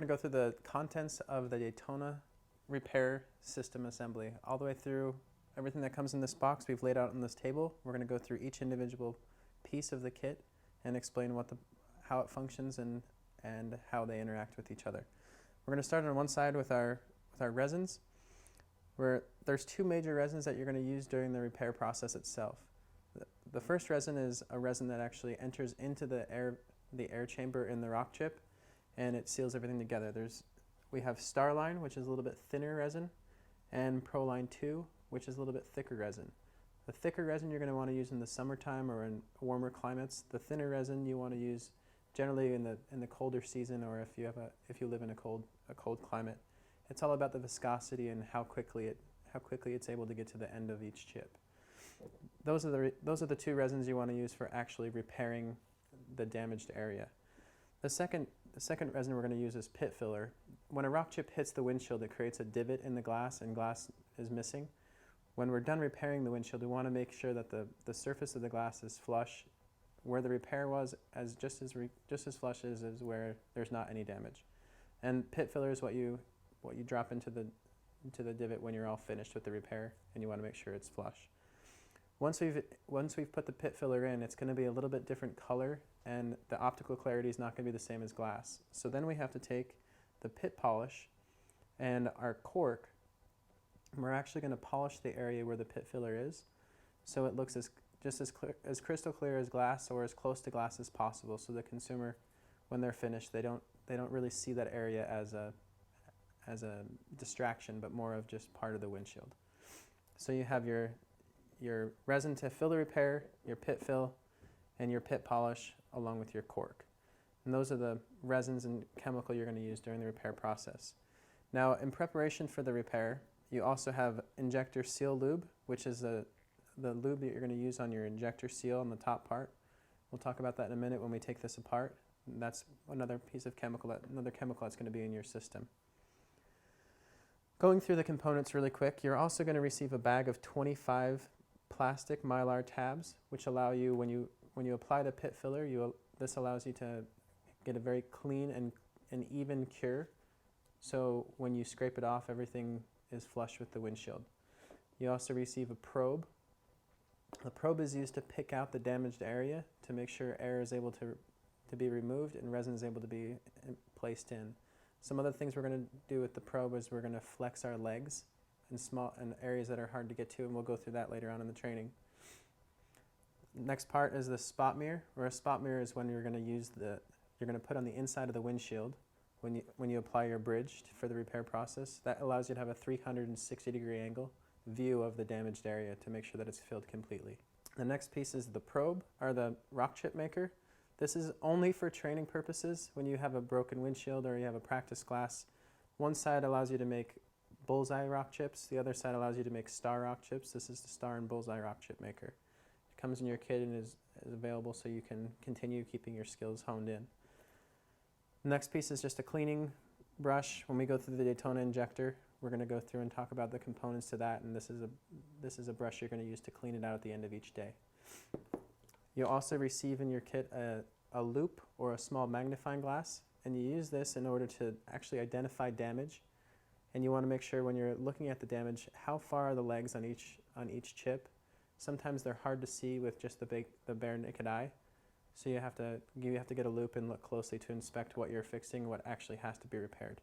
going to go through the contents of the Daytona repair system assembly. All the way through everything that comes in this box we've laid out on this table. We're going to go through each individual piece of the kit and explain how it functions and how they interact with each other. We're going to start on one side with our resins, where there's two major resins that you're going to use during the repair process itself. The first resin is a resin that actually enters into the air chamber in the rock chip, and it seals everything together. We have Starline, which is a little bit thinner resin, and Proline 2, which is a little bit thicker resin. The thicker resin you're going to want to use in the summertime or in warmer climates. The thinner resin you want to use generally in the colder season, or if you live in a cold climate. It's all about the viscosity and how quickly it's able to get to the end of each chip. Those are the two resins you want to use for actually repairing the damaged area. The second resin we're going to use is pit filler. When a rock chip hits the windshield, it creates a divot in the glass, and glass is missing. When we're done repairing the windshield, we want to make sure that the surface of the glass is flush, where the repair was, just as flush as where there's not any damage. And pit filler is what you drop into the divot when you're all finished with the repair, and you want to make sure it's flush. Once we've put the pit filler in, it's going to be a little bit different color, and the optical clarity is not going to be the same as glass. So then we have to take the pit polish and our cork, and we're actually going to polish the area where the pit filler is, so it looks just as crystal clear as glass, or as close to glass as possible, so the consumer, when they're finished, they don't really see that area as a distraction, but more of just part of the windshield. So you have your resin to fill the repair, your pit fill, and your pit polish, along with your cork. And those are the resins and chemical you're going to use during the repair process. Now, in preparation for the repair, you also have injector seal lube, which is the lube that you're going to use on your injector seal on the top part. We'll talk about that in a minute when we take this apart. And that's another piece of chemical, another chemical that's going to be in your system. Going through the components really quick, you're also going to receive a bag of 25 plastic Mylar tabs, which allow you, when you apply the pit filler, this allows you to get a very clean and even cure. So when you scrape it off, everything is flush with the windshield. You also receive a probe. The probe is used to pick out the damaged area to make sure air is able to be removed and resin is able to be placed in. Some other things we're going to do with the probe is we're going to flex our legs in areas that are hard to get to, and we'll go through that later on in the training. Next part is the spot mirror, where a spot mirror is when you're going to put on the inside of the windshield when you apply your bridge for the repair process. That allows you to have a 360-degree angle view of the damaged area to make sure that it's filled completely. The next piece is the probe, or the rock chip maker. This is only for training purposes. When you have a broken windshield or you have a practice glass, one side allows you to make bullseye rock chips, the other side allows you to make star rock chips. This is the star and bullseye rock chip maker. It comes in your kit and is available so you can continue keeping your skills honed in. The next piece is just a cleaning brush. When we go through the Daytona injector, we're going to go through and talk about the components to that, and this is a brush you're going to use to clean it out at the end of each day. You'll also receive in your kit a loupe or a small magnifying glass, and you use this in order to actually identify damage. And you want to make sure when you're looking at the damage, how far are the legs on each chip. Sometimes they're hard to see with just the bare naked eye, so you have to get a loupe and look closely to inspect what you're fixing, what actually has to be repaired.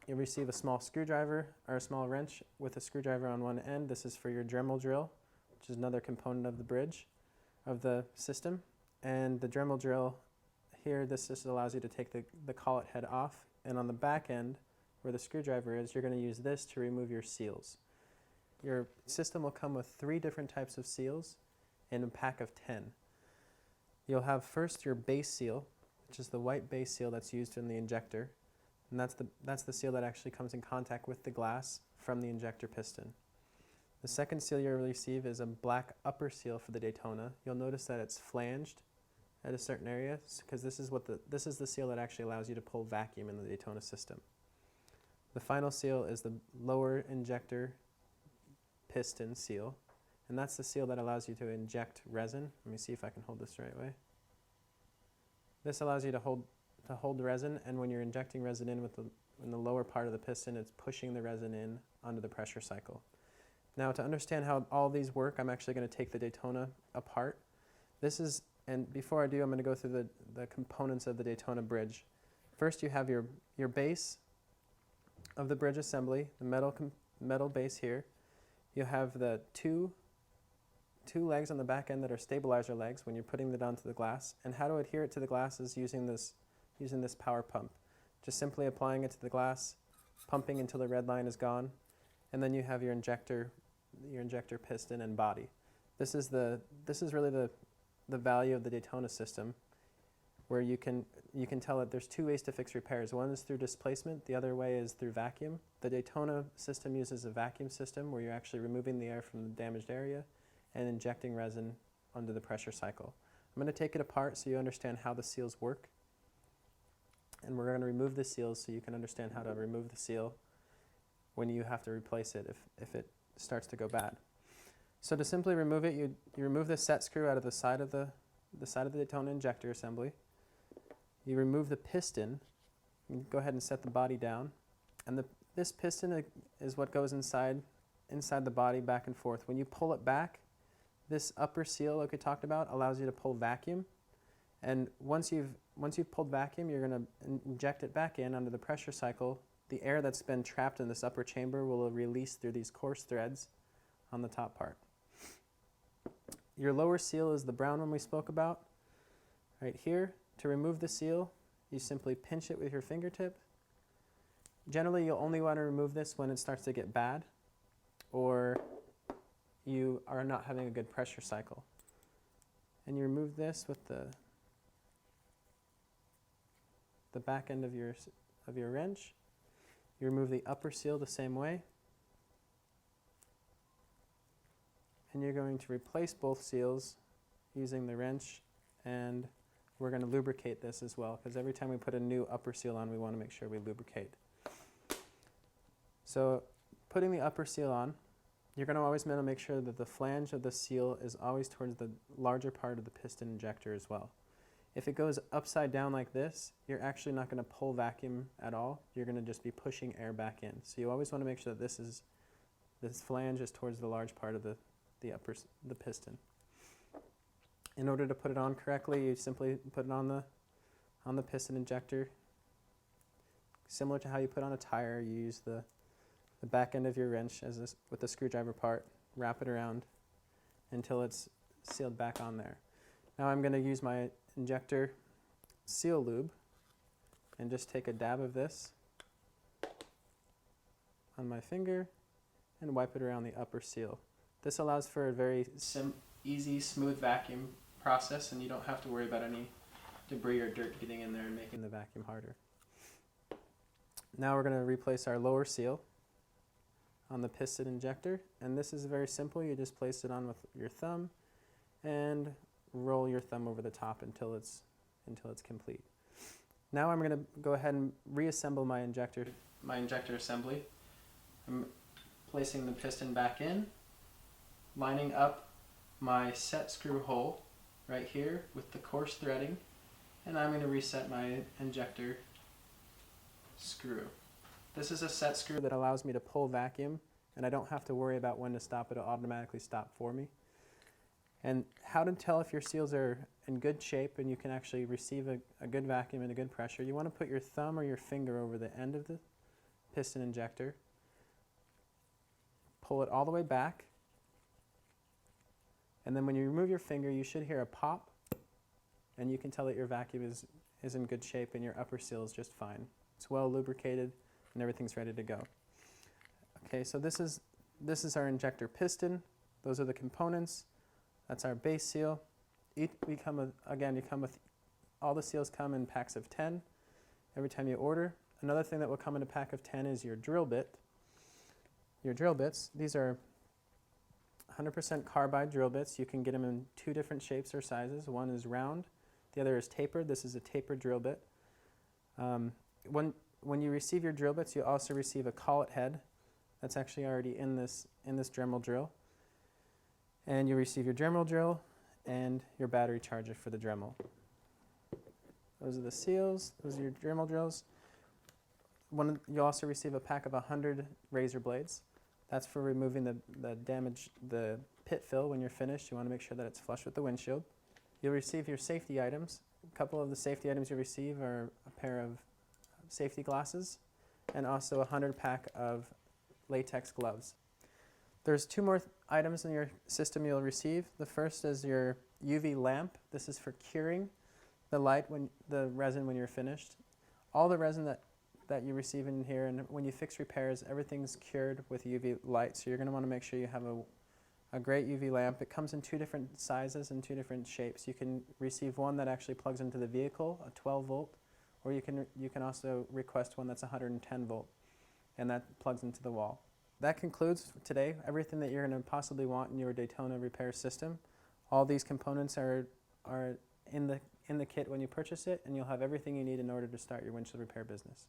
You'll receive a small screwdriver or a small wrench with a screwdriver on one end. This is for your Dremel drill, which is another component of the bridge of the system. And the Dremel drill here, this just allows you to take the collet head off, and on the back end where the screwdriver is, you're going to use this to remove your seals. Your system will come with 3 different types of seals in a pack of 10. You'll have first your base seal, which is the white base seal that's used in the injector, and that's the seal that actually comes in contact with the glass from the injector piston. The second seal you'll receive is a black upper seal for the Daytona. You'll notice that it's flanged at a certain area, because this is the seal that actually allows you to pull vacuum in the Daytona system. The final seal is the lower injector piston seal, and that's the seal that allows you to inject resin. Let me see if I can hold this the right way. This allows you to to hold the resin, and when you're injecting resin in the lower part of the piston, it's pushing the resin in onto the pressure cycle. Now, to understand how all these work, I'm actually going to take the Daytona apart. And before I do, I'm going to go through the components of the Daytona bridge. First, you have your base of the bridge assembly, the metal base here. You have the two legs on the back end that are stabilizer legs when you're putting it onto the glass. And how to adhere it to the glass is using this power pump. Just simply applying it to the glass, pumping until the red line is gone, and then you have your injector piston and body. This is really the value of the Daytona system, where you can tell that there's two ways to fix repairs. One is through displacement, the other way is through vacuum. The Daytona system uses a vacuum system where you're actually removing the air from the damaged area and injecting resin onto the pressure cycle. I'm going to take it apart so you understand how the seals work. And we're going to remove the seals so you can understand how to remove the seal when you have to replace it if it starts to go bad. So to simply remove it, you remove the set screw out of the side of the Daytona injector assembly. You remove the piston. You go ahead and set the body down. And this piston is what goes inside the body back and forth. When you pull it back, this upper seal, like we talked about, allows you to pull vacuum. And once you've pulled vacuum, you're going to inject it back in under the pressure cycle. The air that's been trapped in this upper chamber will release through these coarse threads on the top part. Your lower seal is the brown one we spoke about. Right here, to remove the seal, you simply pinch it with your fingertip. Generally, you'll only want to remove this when it starts to get bad or you are not having a good pressure cycle. And you remove this with the back end of your wrench. You remove the upper seal the same way. And you're going to replace both seals using the wrench, and we're going to lubricate this as well, because every time we put a new upper seal on, we want to make sure we lubricate. So putting the upper seal on, you're going to always want to make sure that the flange of the seal is always towards the larger part of the piston injector as well. If it goes upside down like this, you're actually not going to pull vacuum at all. You're going to just be pushing air back in. So you always want to make sure that this flange is towards the large part of the piston. In order to put it on correctly, you simply put it on the piston injector. Similar to how you put on a tire, you use the back end of your wrench with the screwdriver part, wrap it around until it's sealed back on there. Now I'm going to use my injector seal lube and just take a dab of this on my finger and wipe it around the upper seal. This allows for a very easy, smooth vacuum process, and you don't have to worry about any debris or dirt getting in there and making the vacuum harder. Now we're going to replace our lower seal on the piston injector, and this is very simple. You just place it on with your thumb and roll your thumb over the top until it's complete. Now I'm going to go ahead and reassemble my injector assembly. I'm placing the piston back in, lining up my set screw hole right here with the coarse threading, and I'm going to reset my injector screw. This is a set screw that allows me to pull vacuum, and I don't have to worry about when to stop. It'll automatically stop for me. And how to tell if your seals are in good shape and you can actually receive a good vacuum and a good pressure, you want to put your thumb or your finger over the end of the piston injector, pull it all the way back, and then when you remove your finger, you should hear a pop, and you can tell that your vacuum is in good shape and your upper seal is just fine. It's well lubricated and everything's ready to go. Okay, so this is our injector piston. Those are the components. That's our base seal. All the seals come in packs of 10 every time you order. Another thing that will come in a pack of 10 is your drill bit. Your drill bits, these are 100% carbide drill bits. You can get them in two different shapes or sizes. One is round, the other is tapered. This is a tapered drill bit. When you receive your drill bits, you also receive a collet head that's actually already in this Dremel drill. And you receive your Dremel drill and your battery charger for the Dremel. Those are the seals. Those are your Dremel drills. You'll also receive a pack of 100 razor blades. That's for removing the pit fill when you're finished. You want to make sure that it's flush with the windshield. You'll receive your safety items. A couple of the safety items you'll receive are a pair of safety glasses and also a 100 pack of latex gloves. There's two more items in your system you'll receive. The first is your UV lamp. This is for curing the resin when you're finished. All the resin that you receive in here, and when you fix repairs, everything's cured with UV light, so you're going to want to make sure you have a great UV lamp. It comes in two different sizes and two different shapes. You can receive one that actually plugs into the vehicle, a 12 volt, or you can also request one that's 110 volt, and that plugs into the wall. That concludes today everything that you're going to possibly want in your Daytona repair system. All these components are in the kit when you purchase it, and you'll have everything you need in order to start your windshield repair business.